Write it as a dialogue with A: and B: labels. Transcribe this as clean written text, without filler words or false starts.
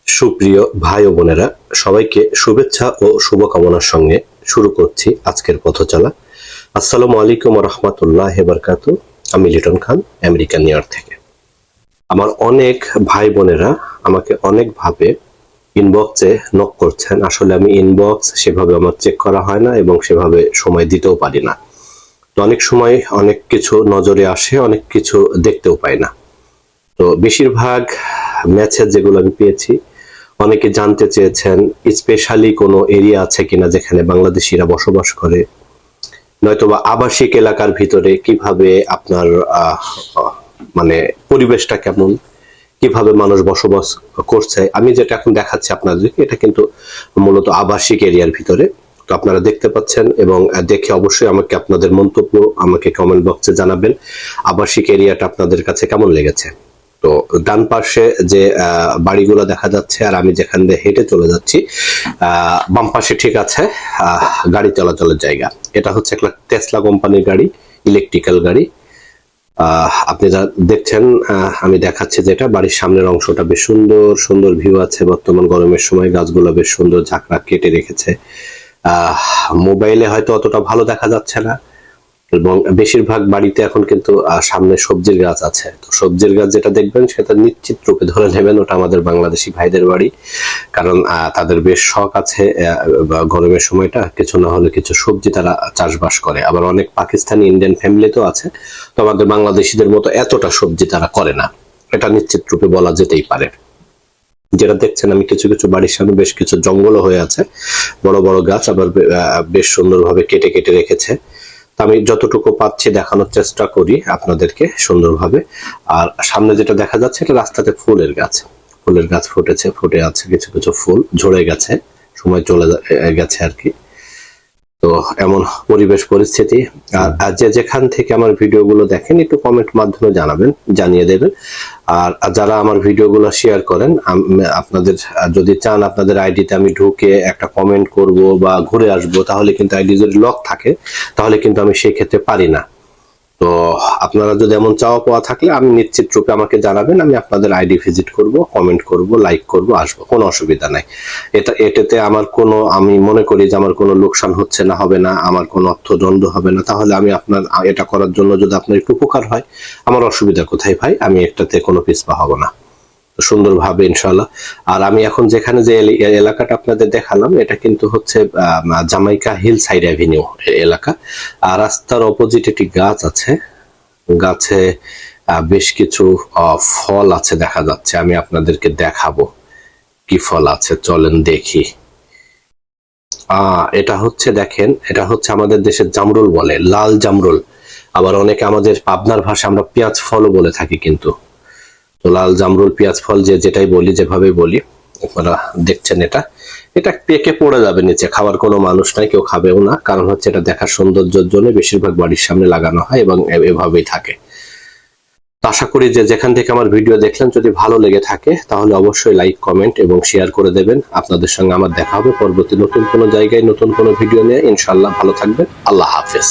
A: সুপ্রিয় ভাই ও বোনেরা, সবাইকে শুভেচ্ছা ও শুভকামনার সঙ্গে শুরু করছি আজকের পথচলা। আসসালামু আলাইকুম রহমতুল্লাহ বারকাতু। আমি লিটন খান, আমেরিকা নিউ ইয়র্ক থেকে। আমার অনেক ভাই বোনেরা আমাকে অনেকভাবে ইনবক্সে নক করছেন। আসলে আমি ইনবক্স সেভাবে আমার চেক করা হয় না এবং সেভাবে সময় দিতেও পারি না। তো অনেক সময় অনেক কিছু নজরে আসে, অনেক কিছু দেখতেও পাই না। তো বেশিরভাগ ম্যাচের যেগুলো আমি পেয়েছি, অনেকে জানতে চেয়েছেন স্পেশালি কোনো এরিয়া আছে কিনা যেখানে বাংলাদেশিরা বসবাস করে, নয়তোবা আবাসিক এলাকার ভিতরে কিভাবে আপনার মানে পরিবেশটা কেমন, কিভাবে মানুষ বসবাস করছে। আমি যেটা এখন দেখাচ্ছি আপনাদেরকে, এটা কিন্তু মূলত আবাসিক এরিয়ার ভিতরে। তো আপনারা দেখতে পাচ্ছেন এবং দেখে অবশ্যই আমাকে আপনাদের মন্তব্য আমাকে কমেন্ট বক্সে জানাবেন। আবাসিক এরিয়াটা আপনাদের কাছে কেমন লেগেছে। তো ডান পাশে যে বাড়িগুলো দেখা যাচ্ছে আর আমি যেখান দিয়ে হেঁটে চলে যাচ্ছি, বাম পাশে ঠিক আছে গাড়ি চলাচলের জায়গা। এটা হচ্ছে একটা টেসলা কোম্পানির গাড়ি, ইলেকট্রিক্যাল গাড়ি। আপনি যা দেখছেন, আমি দেখাচ্ছি যেটা বাড়ির সামনের অংশটা বেশ সুন্দর সুন্দর ভিউ আছে। বর্তমান গরমের সময় গাছগুলো বেশ সুন্দর ঝাঁকড়া কেটে রেখেছে। মোবাইলে হয়তো অতটা ভালো দেখা যাচ্ছে না, এবং বেশিরভাগ বাড়িতে এখন কিন্তু সামনে সবজির গাছ আছে। তো সবজির গাছ যেটা দেখবেন সেটা নিশ্চিত রূপে ধরে নেবেন ওটা আমাদের বাংলাদেশি ভাইদের বাড়ি, কারণ তাদের বেশ শখ আছে গরমের সময়টা কিছু না হলে কিছু সবজি তারা চাষবাস করে। আবার অনেক পাকিস্তানি ইন্ডিয়ান ফ্যামিলিতেও আছে, তো আমাদের বাংলাদেশিদের মতো এতটা সবজি তারা করে না, এটা নিশ্চিত রূপে বলা যেতেই পারে। যেটা দেখছেন আমি কিছু কিছু বাড়ির সামনে বেশ কিছু জঙ্গলও হয়ে আছে, বড় বড় গাছ আবার বেশ সুন্দরভাবে কেটে কেটে রেখেছে। আমি যতটুকু পাচ্ছি দেখানোর চেষ্টা করি আপনাদেরকে সুন্দরভাবে। আর সামনে যেটা দেখা যাচ্ছে এটা রাস্তাতে ফুলের গাছ ফুটে আছে, কিছু কিছু ফুল ঝরে গেছে, সময় চলে গেছে আর কি। তো এমন পরিবেশ পরিস্থিতি। আর যে যেখান থেকে আমার ভিডিওগুলো দেখেন একটু কমেন্ট মাধ্যমে জানিয়ে দেবেন। আর যারা আমার ভিডিওগুলো শেয়ার করেন, আপনাদের যদি চান আপনাদের আইডিতে আমি ঢুকে একটা কমেন্ট করব বা ঘুরে আসবো, তাহলে কিন্তু আইডি যদি লক থাকে তাহলে কিন্তু আমি সেই ক্ষেত্রে পারি না। তো আপনারা যদি এমন চাওয়া পাওয়া থাকলে আমি নিশ্চিত রূপে আমাকে জানাবেন, আমি আপনাদের আইডি ভিজিট করব, কমেন্ট করব, লাইক করব, আসবো, কোনো অসুবিধা নাই। এটাতে আমার কোনো, আমি মনে করি যে আমার কোনো লোকসান হচ্ছে না, হবে না, আমার কোনো অর্থদণ্ড হবে না, তাহলে আমি আপনার এটা করার জন্য যদি আপনার একটু উপকার হয়, আমার অসুবিধা কোথায় ভাই, আমি একটাতে কোনো পিছপা হব না সুন্দরভাবে ইনশাল্লাহ। আর আমি এখন যেখানে যে এলাকাটা আপনাদের দেখালাম এটা কিন্তু হচ্ছে জামাইকা হিল সাইড অ্যাভিনিউ এলাকা। আর রাস্তার অপোজিট একটি গাছ আছে, গাছে বেশ কিছু ফল আছে দেখা যাচ্ছে, আমি আপনাদেরকে দেখাবো কি ফল আছে, চলেন দেখি। এটা হচ্ছে দেখেন, এটা হচ্ছে আমাদের দেশের জামরুল বলে, লাল জামরুল। আবার অনেকে আমাদের পাবনার ভাষা আমরা পেঁয়াজ ফলও বলে থাকি কিন্তু। তো লাল জামরুল পেঁয়াজ ফল যেটাই বলি, যেভাবে বলি আপনারা দেখছেন, এটা পেকে পড়ে যাবে নিচে, খাওয়ার কোনো মানুষ নাই, কেউ খাবেও না, কারণ হচ্ছে এটা দেখার সৌন্দর্যের জন্য বেশিরভাগ বাড়ির সামনে লাগানো হয় এবং এভাবেই থাকে। তো আশা করি যে যেখান থেকে আমার ভিডিও দেখলেন যদি ভালো লেগে থাকে তাহলে অবশ্যই লাইক, কমেন্ট এবং শেয়ার করে দেবেন। আপনাদের সঙ্গে আমার দেখা হবে পরবর্তী নতুন কোনো জায়গায় নতুন কোনো ভিডিও নিয়ে, ইনশাআল্লাহ। ভালো থাকবেন, আল্লাহ হাফেজ।